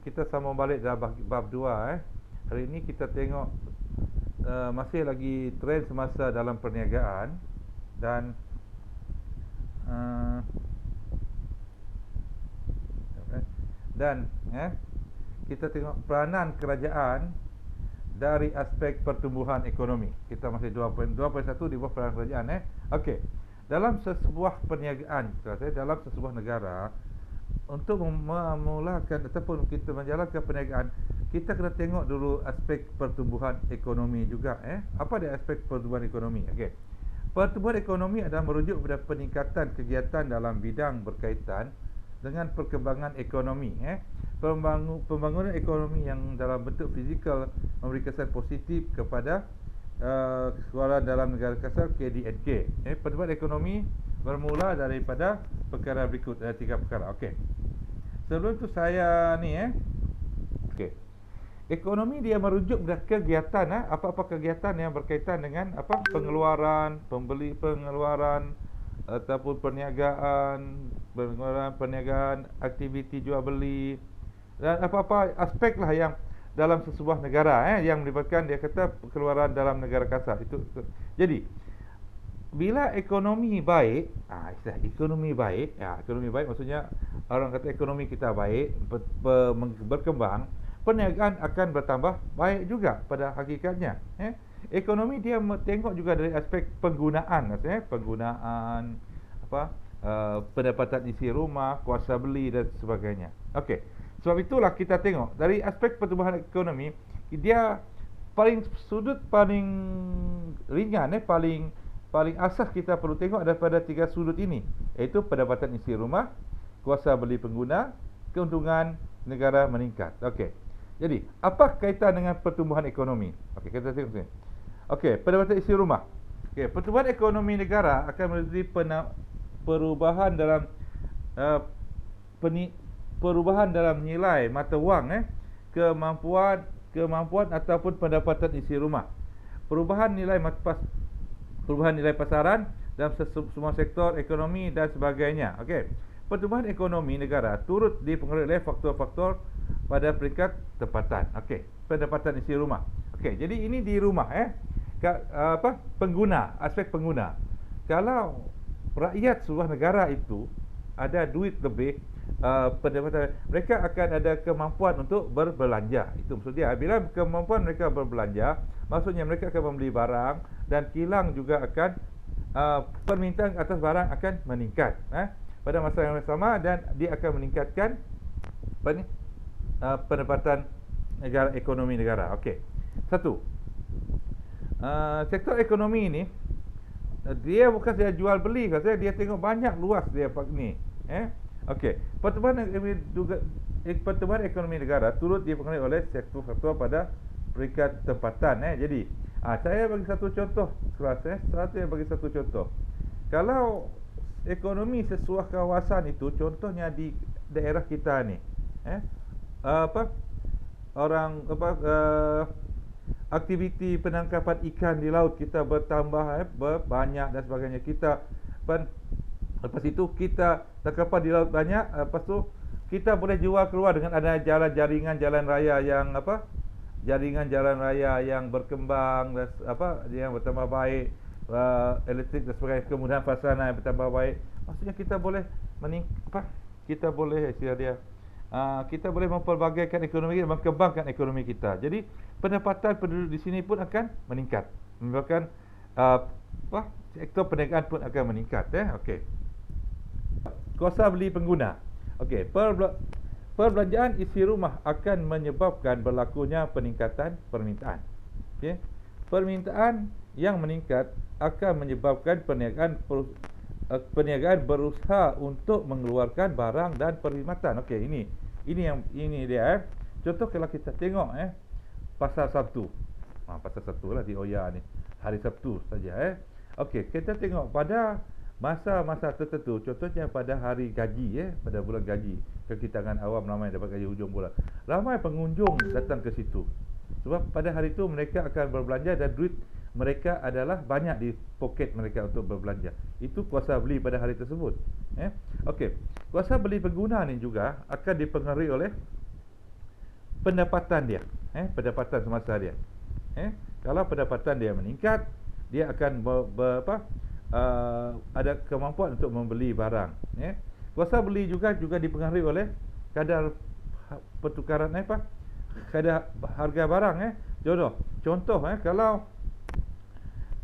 kita sambung balik dalam bab 2. Hari ini kita tengok masih lagi trend semasa dalam perniagaan dan kita tengok peranan kerajaan dari aspek pertumbuhan ekonomi. Kita masih 2.1 di bawah peranan kerajaan. Okey. Dalam sebuah perniagaan, dalam sebuah negara, untuk memulakan ataupun kita menjalankan perniagaan, kita kena tengok dulu aspek pertumbuhan ekonomi juga. Apa dia aspek pertumbuhan ekonomi? Okey. Pertumbuhan ekonomi adalah merujuk kepada peningkatan kegiatan dalam bidang berkaitan dengan perkembangan ekonomi. Pembangunan ekonomi yang dalam bentuk fizikal memberi kesan positif kepada keluaran dalam negara kasar KDNK. Pertumbuhan ekonomi bermula daripada perkara berikut, ada 3 perkara. Okey. Sebelum tu saya ni okey. Ekonomi dia merujuk kepada kegiatan, apa-apa kegiatan yang berkaitan dengan pengeluaran, pengeluaran ataupun perniagaan, aktiviti jual beli dan apa-apa aspek lah yang dalam sebuah negara yang melibatkan, dia kata, pengeluaran dalam negara kasar itu. Jadi bila ekonomi baik, istilah ekonomi baik, ekonomi baik maksudnya orang kata ekonomi kita baik, berkembang, perniagaan akan bertambah baik juga pada hakikatnya. Ekonomi dia tengok juga dari aspek penggunaan, maksudnya penggunaan pendapatan isi rumah, kuasa beli dan sebagainya. Okey. Sebab itulah kita tengok dari aspek pertumbuhan ekonomi, dia sudut paling ringan, paling asas kita perlu tengok daripada 3 sudut ini, iaitu pendapatan isi rumah, kuasa beli pengguna, keuntungan negara meningkat. Okey. Jadi, apa kaitan dengan pertumbuhan ekonomi? Okey, kita tengok sini. Okey, pendapatan isi rumah. Okey, pertumbuhan ekonomi negara akan menjadi perubahan dalam nilai mata wang, kemampuan ataupun pendapatan isi rumah. Perubahan nilai pasaran dalam semua sektor ekonomi dan sebagainya. Okey. Pertumbuhan ekonomi negara turut dipengaruhi oleh faktor-faktor pada peringkat tempatan. Okey, pendapatan isi rumah. Okey, jadi ini di rumah pengguna, aspek pengguna. Kalau rakyat sebuah negara itu ada duit lebih, pendapatan, mereka akan ada kemampuan untuk berbelanja. Itu maksudnya, bila kemampuan mereka berbelanja, maksudnya mereka akan membeli barang dan kilang juga akan permintaan atas barang akan meningkat pada masa yang sama, dan dia akan meningkatkan pendapatan negara, ekonomi negara. Okey. Satu, sektor ekonomi ini dia bukan saja jual beli, dia tengok banyak luas dia ni. Okey. Pertumbuhan ekonomi negara turut dipengaruhi oleh sektor-sektor pada peringkat tempatan. Jadi, saya bagi satu contoh kelas. Saya bagi satu contoh. Kalau ekonomi sesuatu kawasan itu, contohnya di daerah kita ni, aktiviti penangkapan ikan di laut kita bertambah, banyak dan sebagainya. Lepas itu kita tangkapan di laut banyak, lepas tu kita boleh jual keluar dengan ada jaringan jalan raya yang berkembang dan yang bertambah baik, elektrik dan sebagainya, kemudahan prasarana yang bertambah baik. Maksudnya kita boleh kita boleh mempelbagaikan ekonomi kita, mengembangkan ekonomi kita. Jadi pendapatan penduduk di sini pun akan meningkat, menyebabkan sektor perniagaan pun akan meningkat. Okey. Kuasa beli pengguna. Okey, perbelanjaan isi rumah akan menyebabkan berlakunya peningkatan permintaan. Okey. Permintaan yang meningkat akan menyebabkan perniagaan berusaha untuk mengeluarkan barang dan perkhidmatan. Okey, ini dia. Contoh kalau kita tengok pasar Sabtu. Pasar Sabtu lah di Oya ni. Hari Sabtu saja. Okey, kita tengok pada masa-masa tertentu, contohnya pada hari gaji, pada bulan gaji, kekitangan awam ramai dapat gaji hujung bulan. Ramai pengunjung datang ke situ. Sebab pada hari itu mereka akan berbelanja dan duit mereka adalah banyak di poket mereka untuk berbelanja. Itu kuasa beli pada hari tersebut. Okey. Kuasa beli pengguna ni juga akan dipengaruhi oleh pendapatan dia, pendapatan semasa dia. Kalau pendapatan dia meningkat, dia akan ada kemampuan untuk membeli barang. Kuasa beli juga dipengaruhi oleh kadar pertukaran kadar harga barang. Contoh, kalau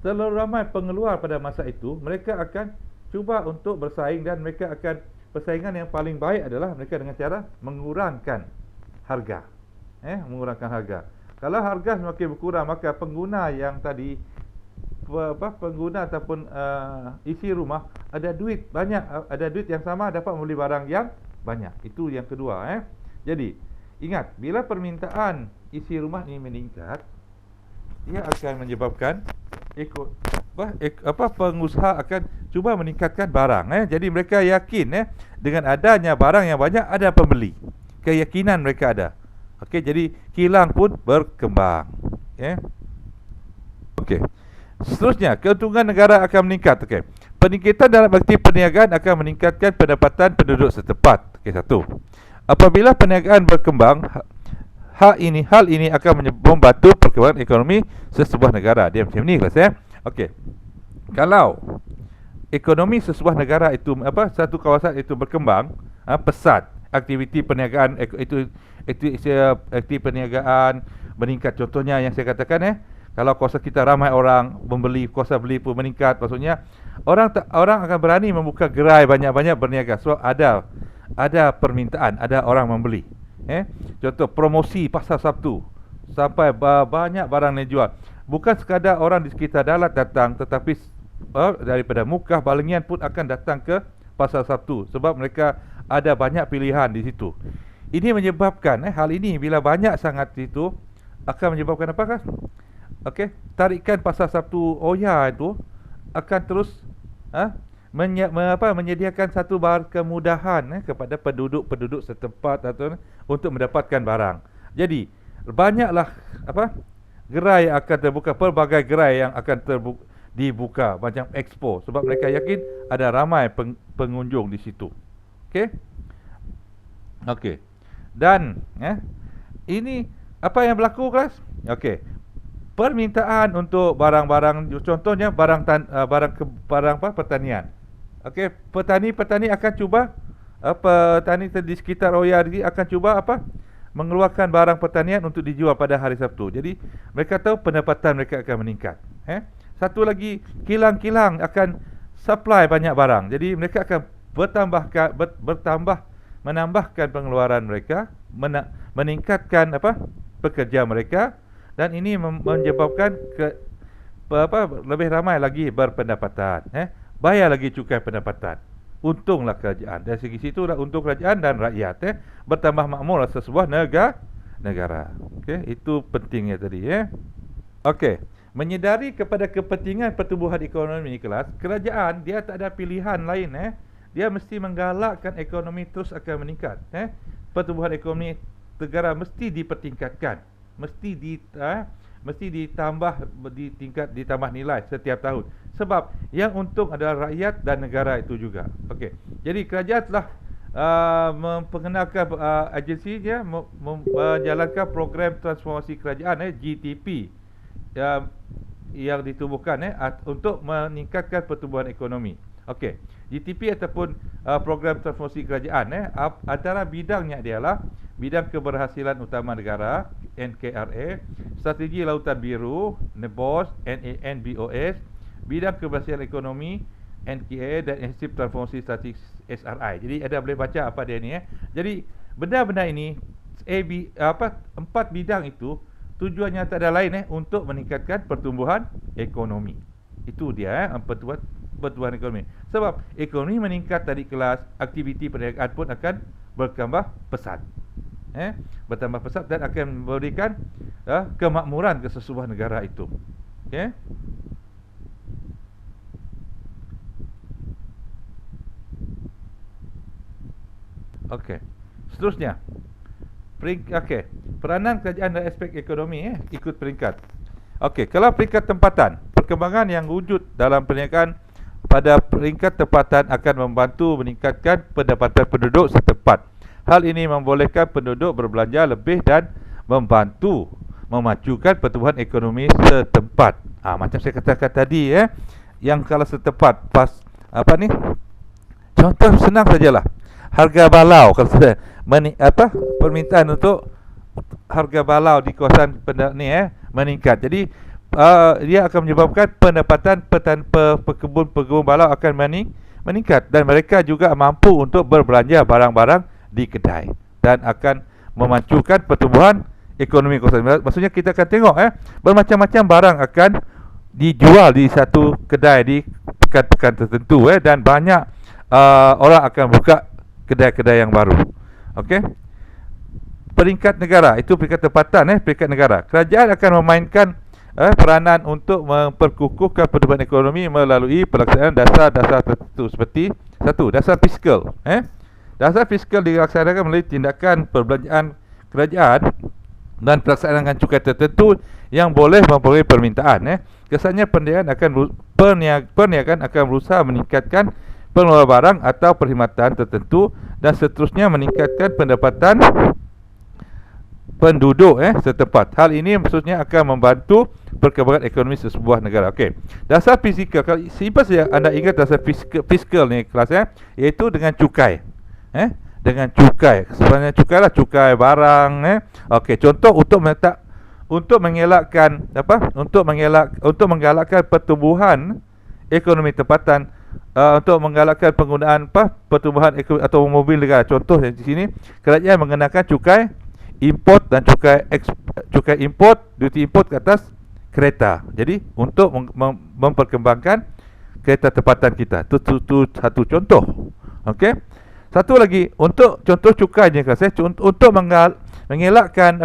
terlalu ramai pengeluar pada masa itu, mereka akan cuba untuk bersaing, dan mereka akan, persaingan yang paling baik adalah mereka dengan cara mengurangkan harga. Mengurangkan harga. Kalau harga semakin berkurang, maka pengguna yang tadi, pengguna ataupun isi rumah ada duit banyak, ada duit yang sama, dapat membeli barang yang banyak. Itu yang kedua. Jadi ingat, bila permintaan isi rumah ini meningkat, ia akan menyebabkan pengusaha akan cuba meningkatkan barang. Jadi mereka yakin dengan adanya barang yang banyak, ada pembeli. Keyakinan mereka ada. Jadi kilang pun berkembang. Seterusnya, keuntungan negara akan meningkat. Peningkatan dalam aktiviti perniagaan akan meningkatkan pendapatan penduduk setempat. Satu. Apabila perniagaan berkembang, hal ini akan membantu perkembangan ekonomi sesebuah negara. Dia macam ni kelas. Kalau ekonomi sesebuah negara itu, satu kawasan itu berkembang, pesat, aktiviti perniagaan itu aktiviti perniagaan meningkat. Contohnya yang saya katakan, kalau kuasa kita ramai orang membeli, kuasa beli pun meningkat. Maksudnya orang akan berani membuka gerai banyak-banyak berniaga. So ada permintaan, ada orang membeli. Contoh promosi pasar Sabtu, sampai banyak barang yang jual. Bukan sekadar orang di sekitar Dalat datang, tetapi daripada Mukah, Balengian pun akan datang ke pasar Sabtu, sebab mereka ada banyak pilihan di situ. Ini menyebabkan hal ini, bila banyak sangat itu, akan menyebabkan apakah? Tarikan pasar Sabtu Oya itu akan terus menyediakan satu kemudahan kepada penduduk setempat atau untuk mendapatkan barang. Jadi banyaklah gerai yang akan terbuka, pelbagai gerai yang akan dibuka, macam expo, sebab mereka yakin ada ramai pengunjung di situ. Dan ini apa yang berlaku, kelas? Permintaan untuk barang-barang, contohnya barang pertanian. Petani akan cuba, petani di sekitar Oya akan cuba mengeluarkan barang pertanian untuk dijual pada hari Sabtu. Jadi mereka tahu pendapatan mereka akan meningkat. Satu lagi, kilang-kilang akan supply banyak barang. Jadi mereka akan menambahkan pengeluaran mereka, meningkatkan pekerja mereka, dan ini menyebabkan lebih ramai lagi berpendapatan. Bayar lagi cukai pendapatan. Untunglah kerajaan. Dari segi situ untung kerajaan dan rakyat. Bertambah makmurlah sesebuah negara. Itu pentingnya tadi. Menyedari kepada kepentingan pertumbuhan ekonomi, kelas, kerajaan dia tak ada pilihan lain. Dia mesti menggalakkan ekonomi terus akan meningkat. Pertumbuhan ekonomi negara mesti dipertingkatkan. Mesti ditambah nilai setiap tahun. Sebab yang untung adalah rakyat dan negara itu juga. Jadi kerajaan telah memperkenalkan agensi dia menjalankan program transformasi kerajaan GTP yang ditubuhkan untuk meningkatkan pertumbuhan ekonomi. GTP ataupun program transformasi kerajaan, antara bidangnya adalah bidang keberhasilan utama negara NKRA, strategi lautan biru NBOS, NBOS, bidang keberhasilan ekonomi NKA, dan inisiatif transformasi strategik SRI. Jadi ada boleh baca apa dia ni. Jadi benda-benda ini, empat bidang itu tujuannya tak ada lain untuk meningkatkan pertumbuhan ekonomi. Itu dia pertumbuhan ekonomi. Sebab ekonomi meningkat tadi, kelas, aktiviti perniagaan pun akan bertambah pesat. Bertambah pesat dan akan memberikan kemakmuran ke sesebuah negara itu. Seterusnya, peranan kerajaan dalam aspek ekonomi ikut peringkat. Kalau peringkat tempatan, perkembangan yang wujud dalam perniagaan pada peringkat tempatan akan membantu meningkatkan pendapatan penduduk setempat. Hal ini membolehkan penduduk berbelanja lebih dan membantu memajukan pertumbuhan ekonomi setempat. Macam saya katakan tadi yang kalau setempat contoh senang sajalah. Harga balau kalau sudah permintaan untuk harga balau di kawasan meningkat. Jadi dia akan menyebabkan pendapatan pekebun balau akan meningkat, dan mereka juga mampu untuk berbelanja barang-barang di kedai dan akan memajukan pertumbuhan ekonomi kawasan. Maksudnya kita akan tengok bermacam-macam barang akan dijual di satu kedai di pekan-pekan tertentu dan banyak orang akan buka kedai-kedai yang baru. Okey. Peringkat negara, itu peringkat tempatan peringkat negara. Kerajaan akan memainkan peranan untuk memperkukuhkan pertumbuhan ekonomi melalui pelaksanaan dasar-dasar tertentu seperti satu, dasar fiskal. Dasar fiskal dilaksanakan melalui tindakan perbelanjaan kerajaan dan pelaksanaan cukai tertentu yang boleh mempengaruhi permintaan. Kesannya perniagaan akan berusaha meningkatkan pengeluaran barang atau perkhidmatan tertentu dan seterusnya meningkatkan pendapatan penduduk setempat. Hal ini maksudnya akan membantu perkembangan ekonomi sebuah negara. Okey. Dasar fiskal, kalau simpan saja anda ingat dasar fiskal ni kelas iaitu dengan cukai. Dengan cukai. Sebenarnya cukai lah cukai barang Okey, contoh untuk mengelakkan untuk menggalakkan pertumbuhan ekonomi tempatan, untuk menggalakkan penggunaan pertumbuhan ekonomi atau mobil negara. Contoh di sini kerajaan mengenakan cukai import dan cukai import, duty import ke atas kereta. Jadi untuk memperkembangkan kereta tempatan kita. Itu satu contoh. Okey. Satu lagi untuk contoh cukainya kelas untuk mengelakkan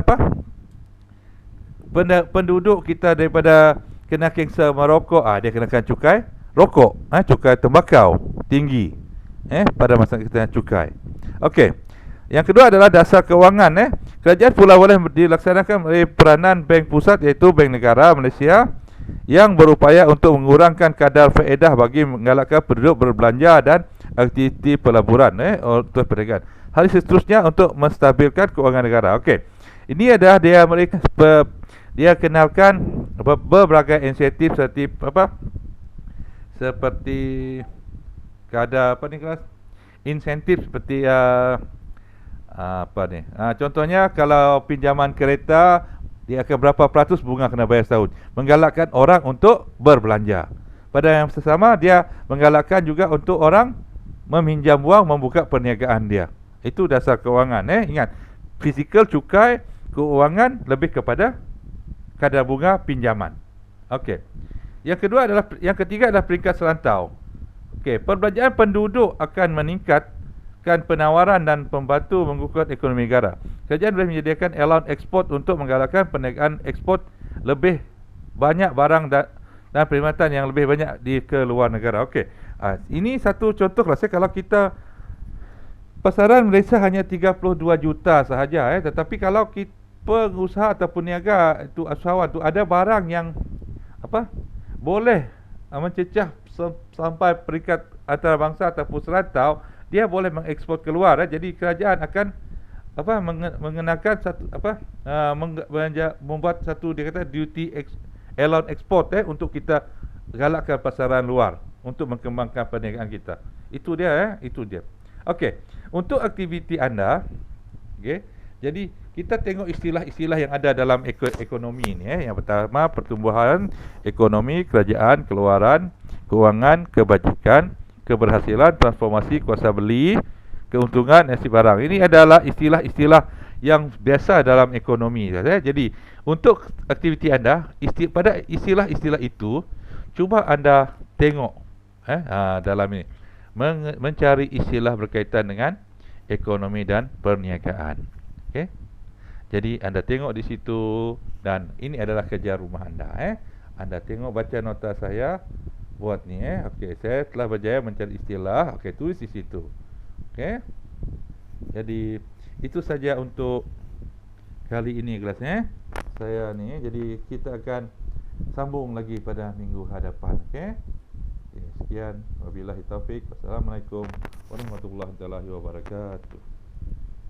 penduduk kita daripada kena kanser merokok, dia kenakan cukai rokok, cukai tembakau tinggi pada masa kita cukai. Okey. Yang kedua adalah dasar kewangan. Kerajaan pula boleh dilaksanakan oleh peranan bank pusat iaitu Bank Negara Malaysia yang berupaya untuk mengurangkan kadar faedah bagi menggalakkan penduduk berbelanja dan aktiviti pelaburan untuk perdagangan. Hal seterusnya untuk menstabilkan kewangan negara. Okey. Ini adalah dia kenalkan berbagai insentif seperti kadar kelas insentif seperti contohnya kalau pinjaman kereta dia akan berapa peratus bunga kena bayar setahun, menggalakkan orang untuk berbelanja. Pada yang sesama dia menggalakkan juga untuk orang meminjam wang, membuka perniagaan dia. Itu dasar kewangan. Ingat, fizikal cukai, keuangan lebih kepada kadar bunga pinjaman. Okey. Yang ketiga adalah peringkat selantau. Okey, perbelanjaan penduduk akan meningkatkan penawaran dan membantu mengukuhkan ekonomi negara. Kerajaan boleh menyediakan allowance ekspor untuk menggalakkan perniagaan ekspor lebih banyak barang dan perkhidmatan yang lebih banyak ke luar negara. Okey. Ini satu contoh kelas kalau kita pasaran Malaysia hanya 32 juta sahaja tetapi kalau kita pengusaha ataupun niaga itu usahawan tu ada barang yang boleh mencecah sampai peringkat antarabangsa ataupun serantau, dia boleh mengekspor keluar. Jadi kerajaan akan mengenakan satu membuat satu dia kata duty allowance export untuk kita galakkan pasaran luar untuk mengembangkan perniagaan kita. Itu dia itu dia. Okey, untuk aktiviti anda, okey. Jadi kita tengok istilah-istilah yang ada dalam ekonomi ni Yang pertama pertumbuhan ekonomi, kerajaan, keluaran, keuangan, kebajikan, keberhasilan, transformasi, kuasa beli, keuntungan, nasib barang. Ini adalah istilah-istilah yang biasa dalam ekonomi. Jadi untuk aktiviti anda pada istilah-istilah itu cuba anda tengok dalam ini mencari istilah berkaitan dengan ekonomi dan perniagaan. Okey. Jadi anda tengok di situ dan ini adalah kerja rumah anda. Anda tengok, baca nota saya, buat ni Okey, saya telah berjaya mencari istilah. Okey, tulis di situ. Okey. Jadi itu saja untuk kali ini kelasnya. Saya ni jadi kita akan sambung lagi pada minggu hadapan. Okey. Sekian, wabillahi taufik. Wassalamualaikum warahmatullahi wabarakatuh.